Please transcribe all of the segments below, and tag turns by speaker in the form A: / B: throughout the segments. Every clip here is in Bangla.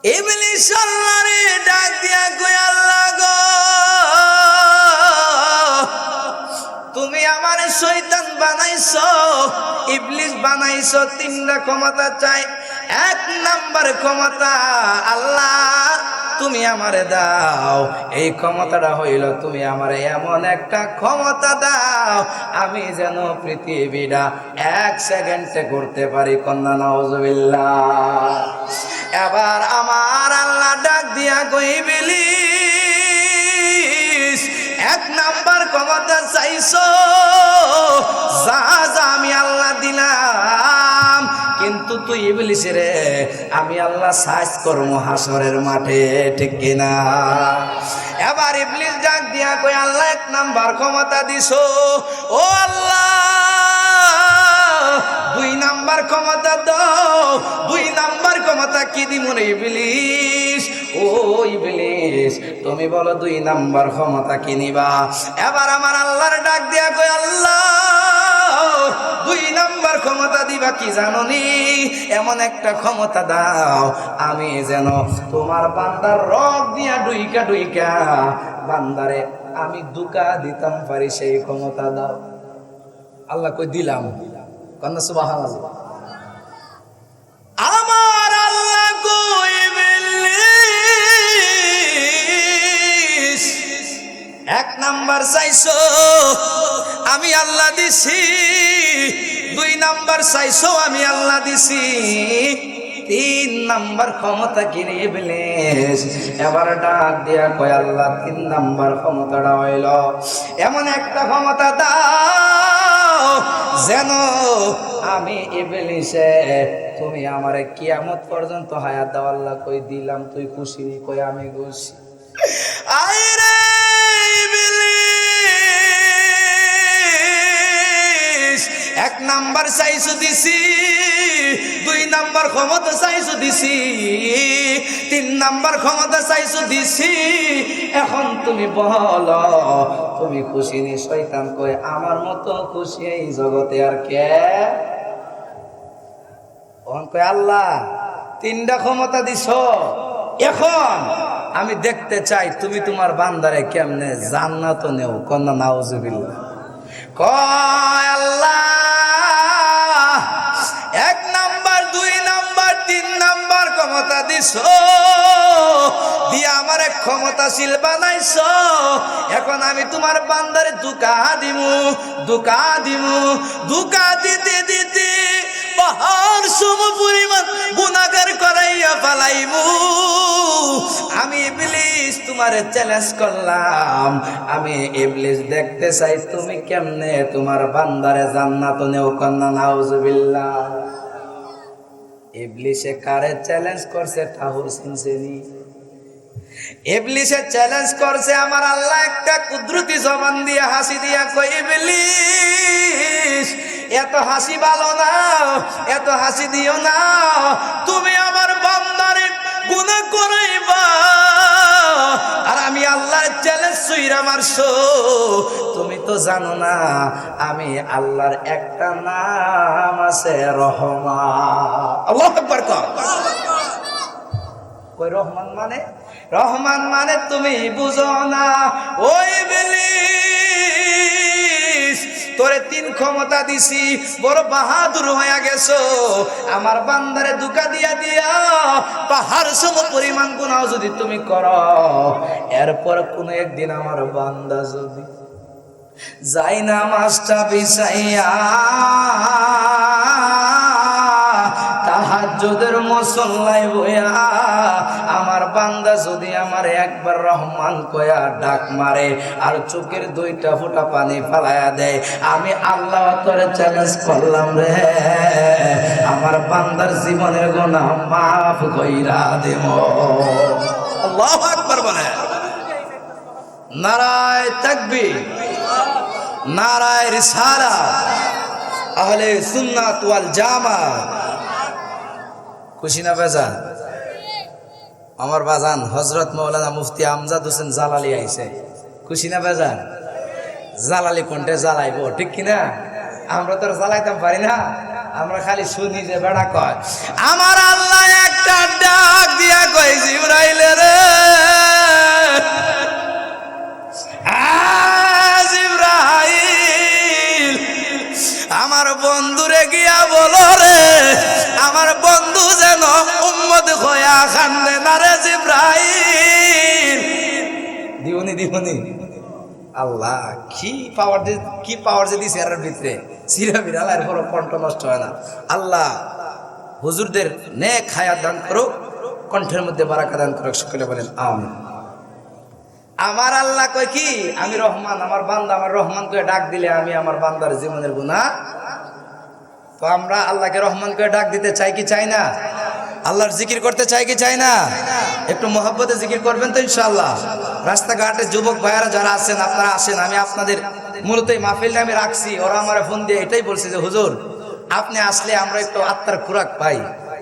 A: ইবলিস আল্লাহরে ডাক দিয়া কই, আল্লাহ গো, তুমি আমারে শয়তান বানাইছো, ইবলিস বানাইছো। তিনটা ক্ষমতা চাই। এক নাম্বার ক্ষমতা, আল্লাহ তুমি আমারে দাও। এই ক্ষমতাটা হইল তুমি আমারে এমন একটা ক্ষমতা দাও, আমি যেন পৃথিবীটা 1 সেকেন্ডে করতে পারি। কন্যা নাউজুবিল্লাহ। এবার আমার আল্লাহ ডাক দিয়া কই, ইবলিস এক নাম্বার ক্ষমতা চাইছো, যা যা আমি আল্লাহ দিলাম, কিন্তু তুই ইবলিস রে আমি আল্লাহ সাইজ করবো হাসরের মাঠে, ঠিক কিনা? এবার ইবলিস ডাক দিয়া কই, আল্লাহ এক নাম্বার ক্ষমতা দিছো, ও আল্লাহ 2 নাম্বার ক্ষমতা দাও। 2 নাম্বার ক্ষমতা কি দিমু রে ইবলিস? ও ইবলিস তুমি বলো 2 নাম্বার ক্ষমতা কি নিবা? এবার আমার আল্লাহর ডাক দিয়া কই, আল্লাহ 2 নাম্বার ক্ষমতা দিবা কি জানোনি? এমন একটা ক্ষমতা দাও আমি যেন তোমার বান্দার রগ দিয়া ডুইকা ডুইকা বান্দারে আমি দুকা দিতাম পারি, সেই ক্ষমতা দাও। আল্লাহ কই, দিলাম। কন্যা সুবহানাল্লাহ। আমার আল্লাহ কই, ইবলিস এক নাম্বার চাইছো, আমি আল্লাহ দিছি। 2 নাম্বার চাইছো, আমি আল্লাহ দিছি। 3 নাম্বার ক্ষমতা কিনে ইবলিস এবার ডাক দিয়া কয়, আল্লাহ 3 নাম্বার ক্ষমতাটা হইল এমন একটা ক্ষমতা দাও যেন আমি ইবলিসে তুমি আমারে কিয়ামত পর্যন্ত হায়াত দাও। আল্লাহ কই, দিলাম। তুই খুশি? কই, আমি খুশি। আইরে ইবলিস এক নাম্বার চাইছো দিছি, 2 নাম্বার ক্ষমতা চাইছো দিছি, 3 নাম্বার ক্ষমতা চাইছো দিছি। এখন তুমি বলো তুমি খুশি নি? শয়তান কই, আমার মতো খুশি এই জগতে আর কে? কই, আল্লাহ 3টা ক্ষমতা দিছো, এখন আমি দেখতে চাই তুমি তোমার বান্দারে কেমনে জান্নাত নেও। কন্যা নাউজুবিল্লাহ। কয়, আল্লাহ 1 নাম্বার 2 নাম্বার 3 নাম্বার ক্ষমতা দিছো, দিয়া আমার এক ক্ষমতাশীল বানাইছো। এখন আমি তোমার বান্দারে দুকা দিমু, দুকা দিমু। দুকা দিতে দিতে পাহাড় সম পরিমাণ গুনাহগার করাইয়া ফেলাইমু। আমি ইবলিস তোমারে চ্যালেঞ্জ করলাম, আমি ইবলিস দেখতে চাই তুমি কেমনে তোমার বান্দারে জান্নাত নেও। কন্যা নাউজুবিল্লাহ। ইবলিসে কারে চ্যালেঞ্জ করছে? ঠাকুর চিনছেনি? ইবলিসে চ্যালেঞ্জ করছে আমার আল্লাহ একটা কুদরতি জবান দিয়ে হাসি দিয়া কই, ইবলিস এত হাসি ভালো না, এত হাসি দিও না। তুমি আমার বান্দারে গুনাহ করাইবা আর আমি আল্লাহর চ্যালেঞ্জ সুইরা মারছো। তুমি তো জানো না আমি আল্লাহর একটা নাম আছে রহমান। আল্লাহু আকবার। কই রহমান মানে? রহমান মানে তুমি বুঝো না। ওই ইবলিস তোরে 3 ক্ষমতা দিছি, বড় বাহাদুর হয়ে গেছো। আমার বান্দারে দুকা দিয়া দিয়া পাহাড় সম পরিমাণ গুনাহ যদি তুমি করো, এরপর কোন একদিন আমার বান্দা যদি যাই না মাস্টা বিছাইয়া তাহাজ্জুদের মুসল্লায় বইয়া আমার বান্দা যদি আমার একবার রহমান কয়া ডাক মারে আর চোখের 2টা ফোঁটা পানি ফালায়া দেয়, আমি আল্লাহ তোরে চ্যালেঞ্জ করলাম রে, আমার বান্দার জীবনের গুনাহ মাফ কইরা দেব। আল্লাহু আকবার বলে। নারায়ে তাকবীর, নারায়ে রিসালাত, আহলে সুন্নাত ওয়াল জামাত। খুশি না বেজান? আমার বাজান হযরত মাওলানা মুফতি আমজাদ হোসেন জালালি আইছে। খুশি না বেজান? জালালি কোনটা জ্বালাইবো, ঠিক কিনা? আমরা তো জ্বালাইতাম পারি না, আমরা খালি শুনি যে বেড়া কয়। আমার আল্লাহ একটা একটা ডাক দিয়া কই জিবরাইল রে জিবরাইল আমার বন্ধুরে গিয়া বলো রে আমার বন্ধু যেন উম্মত হইয়া কান্দে না রে জিবরাইল। দিবনি আল্লাহ কি পাওয়ার যে দিছে এর ভিতরে সিরা বিড়াল এর পর কণ্ঠ নষ্ট হয় না। আল্লাহ হুজুরদের নেক হায়াত দান করো, কণ্ঠের মধ্যে বারাকা দান করো, সকলে বলেন আমিন। আমার আল্লাহ কয় কি আমি রহমান, আমার বান্দা আমার রহমান করে ডাক দিলে আমি আমার বান্দার জীবনের গুনাহ। তো আমরা আল্লাহকে রহমান করে ডাক দিতে চাই কি চাই না? আল্লাহর জিকির করতে চাই কি চাই না? একটু মহব্বতে জিকির করবেন তো ইনশাআল্লাহ। রাস্তাঘাটে যুবক ভাইয়ারা যারা আছেন আপনারা আসেন, আমি আপনাদের মূলত এই মাহফিলটা আমি রাখছি। ওরা আমার ফোন দিয়ে এটাই বলছে যে হুজুর আপনি আসলে আমরা একটু আত্মার খোরাক পাই,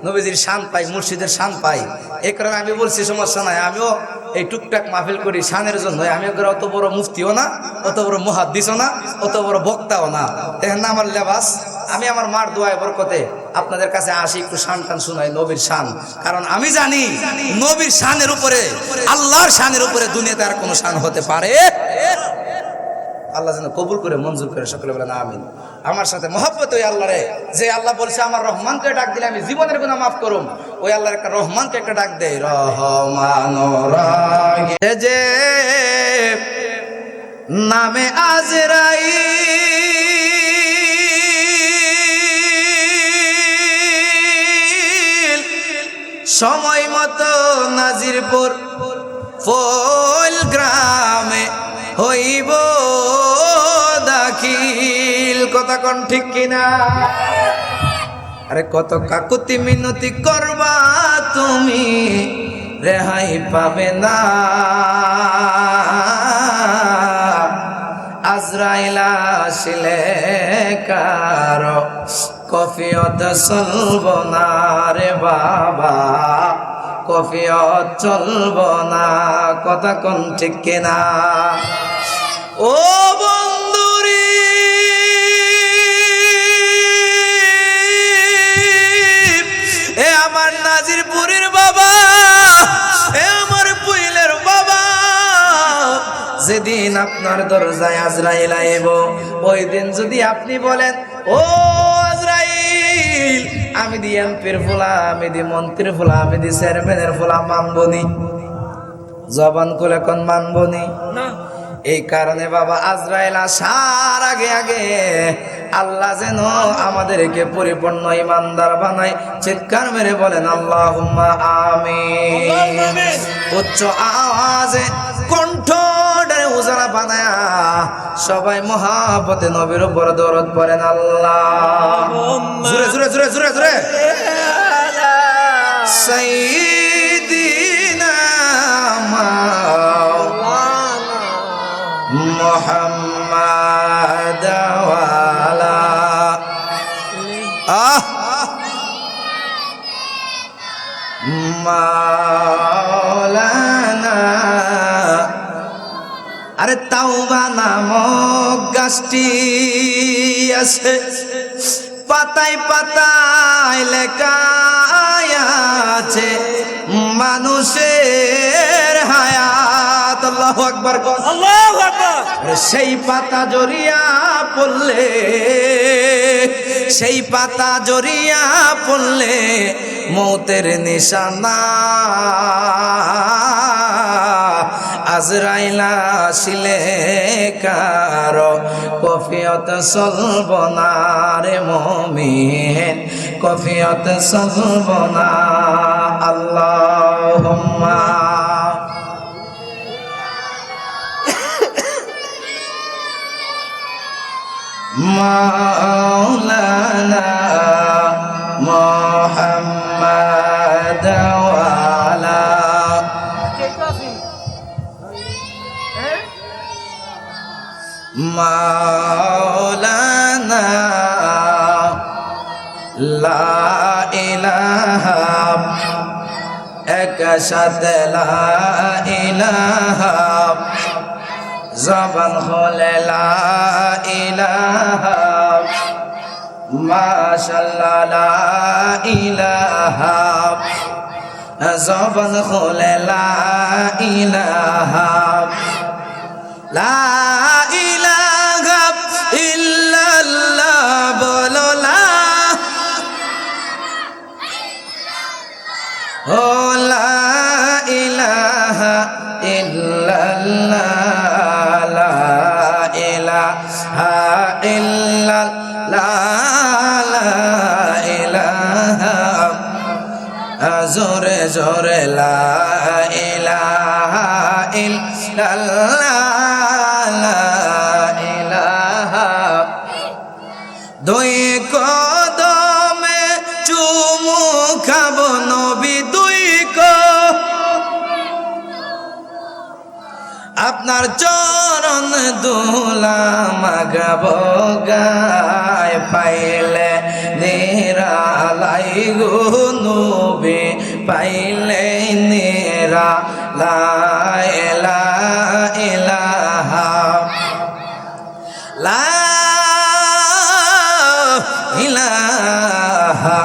A: নবীজির শান পাই, মুর্শিদের শান পাই। এই কারণে আমি বলছি সমস্যা নাই, আমিও এই টুকটাক মাহফিল করি শানের জন্য। আমি অত বড় মুফতিও না, অত বড় মুহাদ্দিসও না, অত বড় বক্তাও না। দেখেন না আমার লেবাস, আমি আমার মার দোয়ায় বরকতে আপনাদের কাছে আসি, একটু শান টান শোনাই নবীর শান। কারণ আমি জানি নবীর শানের উপরে, আল্লাহর শানের উপরে দুনিয়াতে আর কোনো শান হতে পারে। আল্লাহ যেন কবুল করে মঞ্জুর করে, সকলে বলেন আমিন। আমার সাথে মহব্বত ওই আল্লাহ রে, যে আল্লাহ বলছে আমার রহমানকে ডাক দিলে আমি জীবনের গুনাহ মাফ করুম, ওই আল্লাহর একটা রহমানকে একটা ডাক দেয় রহমান যে নামে আজরাইল সময় মতো নাজিরপুর ফল গ্রামে হইব দাখিল। কথা কোন ঠিক কিনা? আরে কত কাকুতি মিনতি করবা তুমি, রেহাই পাবে না। আজরাইল আসিলে কারো কফিয়ত চলব না রে বাবা, কফিয়ত চলব না। কথা কোন ঠিক কিনা? ও বন্ধুরি এ আমার নাজিরপুরের বাবা, এ আমার পুইলের বাবা, যেদিন আপনার দরজায় আজরাইল আইব ওই দিন যদি আপনি বলেন ও আজরাইল আমি দি এমপির ফুলা, আমি দি মন্ত্রীর ফুলা, আমি দি চেয়ারম্যানের ফুলা, মানবনি? জবান খুলে কোন মানবনি না। এই কারণে বাবা আজরাইল আসার আগে আগে আল্লাহ যেন আমাদেরকে পরিপূর্ণ ইমানদার বানায়। চিৎকার মেরে বলেন আল্লাহুম্মা আমিন। উচ্চ আওয়াজে কণ্ঠ উজালা বানায়া সবাই মহাব্বতে নবীর উপর দরুদ পড়েন আল্লাহুম্মা জোরে জোরে জোরে জোরে জোরে সাইয়্যিদিনা মুহাম্মাদ ওয়ালা মাওলানা। আরে তাওবা নামক গাছটি আছে, পাতায় পাতায় লেখা আছে মানুষের হায়াত। আল্লাহু আকবার, আল্লাহু আকবার। সেই পাতা জড়িয়া পড়লে, সেই পাতা জড়িয়া পড়লে মৌতের নিশানা। আজরাইল আসিলে কারো কফিয়ত চলব না রে মুমিন, কফিয়ত চলব না। আল্লাহুম্মা মাওলানা মুহাম্মাদ ওয়ালা মাওলানা লা ইলাহা এক সাথে লা ইলাহা জবান হলে লা ইলাহা মাশাআল্লাহ লা ইলাহা জবান খুলে লা ইলাহা লা ইলাহা ইল্লাল্লাহ বলো লা ও লা ইলাহা ইল্লাল্লাহ লা ইলাহা ইল্লাল্লাহ লা ইলাহা জোরে জোরে লা ইলাহা ইল্লাল্লাহ লা ইলাহা দুই কদমে চুমু খাবো নবী দুই আপনার চরণ দুলা মাগাবো গায় পাইলে নিরালাই গো নবী পাইলে নিরালাই লা ইলাহা লা ইলাহা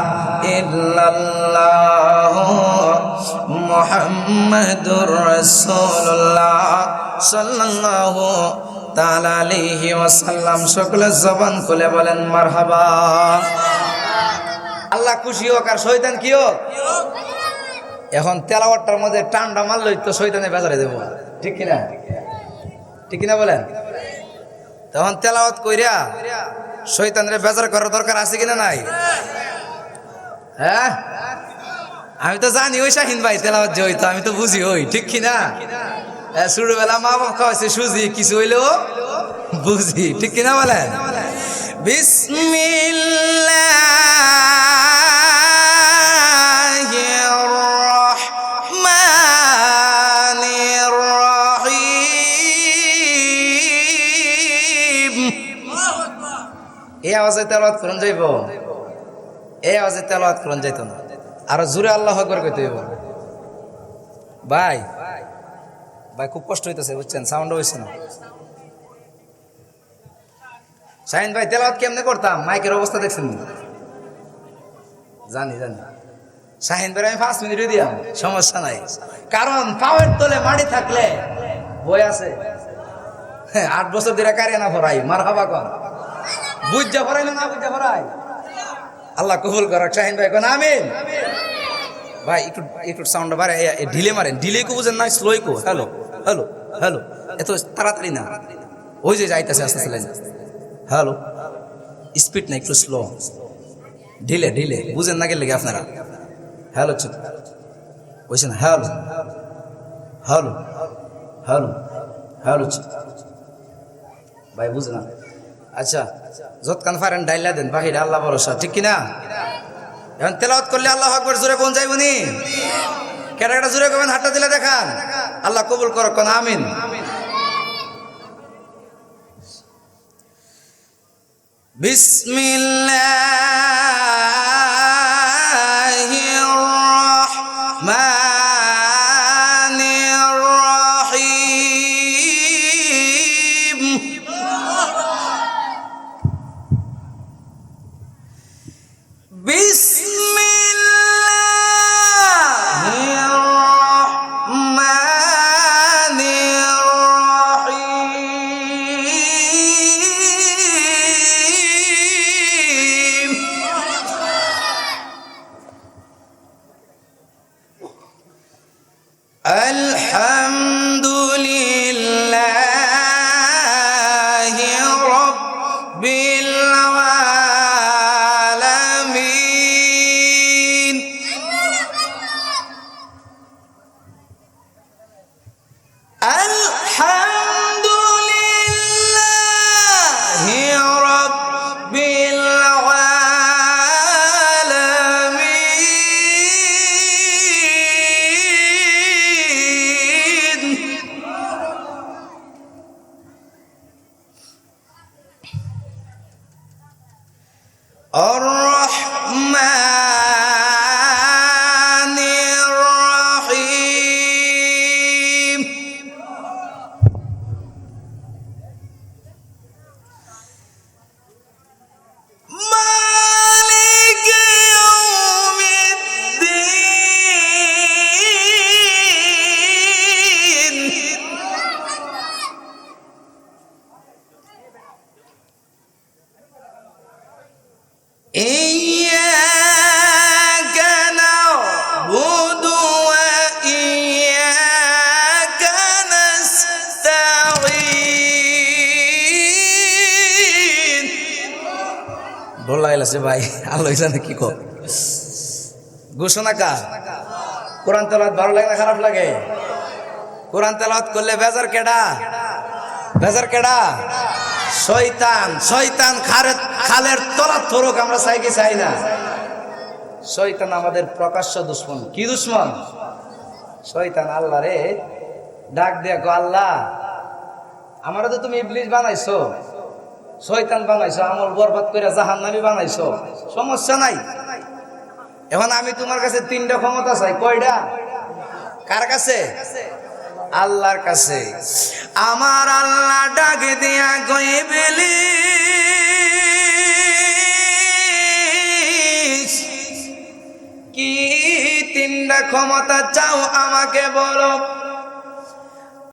A: ইল্লাল্লাহ মুহাম্মাদুর রাসূলুল্লাহ সাল্লাল্লাহু তাআলা আলাইহি ওয়াসাল্লাম। সকলে জবান খুলে বলেন মারহাবা। আল্লাহ খুশি হোক আর শয়তান কি হোক। এখন তেলাওয়াতটার মধ্যে টান্ডা মারলই তো শয়তানে বেজারে দেব, ঠিক কিনা? ঠিক কিনা বলেন? তখন তেলাওয়াত কইরা শয়তানরে বেজার করার দরকার আছে কিনা নাই? হ্যাঁ, আমি তো জানি ওই শাহিন ভাই তেলাওয়াত যে হইতো, আমি তো বুঝি ওই, ঠিক কিনা? ছোটবেলা মা বাবা খাওয়াইছে সুজি, কিছু হইলেও বুঝি, ঠিক কিনা বলেন? বিসমিল্লাহির রহমানির রহিম। এই আওয়াজে তেলাওয়াত করুন যাইব, এই আওয়াজে তেলাওয়াত করুন যাইত না, আরো জোরে আল্লাহু আকবার কইতে হইব। ভাই ভাই খুব কষ্ট হইতেছে, বুঝছেন? সাউন্ড হইছে না। শাহিন ভাই তেলাওয়াত কেমনে করতাম, মাইকের অবস্থা দেখছেন? জানি জানি। শাহিন ভাই আমি 5 মিনিট দিয়াম, সমস্যা নাই, কারণ পাওয়ার তলে মাটি থাকলে বই আছে। 8 বছর ধরে কারিয়া না ভরাই, মারহাবা কর। বুঝা ভরাই না বুঝা ভরাই, আল্লাহ কবুল করক। শাহিন ভাই কোন আমিন। ভাই একটু একটু সাউন্ড বাড়ে, ঢিলে মারেন। ঢিলে কো বুঝেন না, স্লোই কো। হ্যালো হ্যালো হ্যালো, এত তাড়াতাড়ি না, ওই যে যাইতেছে আস্তে আস্তে লাইন। হ্যালো, স্পিড না, একটু স্লো, ঢিলে ঢিলে, বুঝেন না গেলে আপনারা। হ্যালো চুপ বলছেন, হ্যালো হ্যালো হ্যালো হ্যালো চুপ। ভাই বুঝে না, আচ্ছা যতক্ষণ পারেন ডাইলা দেন, বাহিরে আল্লাহ ভরসা, ঠিক কিনা? এখন তেলাওয়াত করলে আল্লাহু আকবার জোরে কোন যাইবনি? কেটা কেটা জোরে করবেন, হাতটা দিলে দেখান। আল্লাহ কবুল করক, কোন আমিন। বিসমিল্লাহির রহমানির রহিম। বিসমিল্লাহির রহমানির রহিম। আলহামদুলিল্লাহি রাব্বিল আলামিন। আলহামদুলিল্লাহি রাব্বিল আলামিন। আর-রহমানির রহিম। ফেলেছে ভাই, আল্লাহ জানে কি কর। ঘোষণা কার? কোরআন তেলাওয়াত ভালো লাগে না খারাপ লাগে? কোরআন তেলাওয়াত করলে বেজার কেডা? বেজার কেডা? শয়তান। শয়তান খালের তলা থরক, আমরা চাই কি চাই না? শয়তান আমাদের প্রকাশ্য দুশ্মন। কি দুশ্মন? শয়তান আল্লাহ রে ডাক দেখো, আল্লাহ আমারও তো তুমি ইবলিস বানাইছো, শয়তান বানাইছো, আমল বরবাদ করে জাহান্নামী বানাইছো, সমস্যা নাই। এখন আমি তোমার কাছে 3টা ক্ষমতা চাই। কয়টা? কার কাছে? আল্লাহর কাছে। আমার আল্লাহ ডাকে দিয়া কয়ে ইবলিস, কি 3টা ক্ষমতা চাও আমাকে বলো।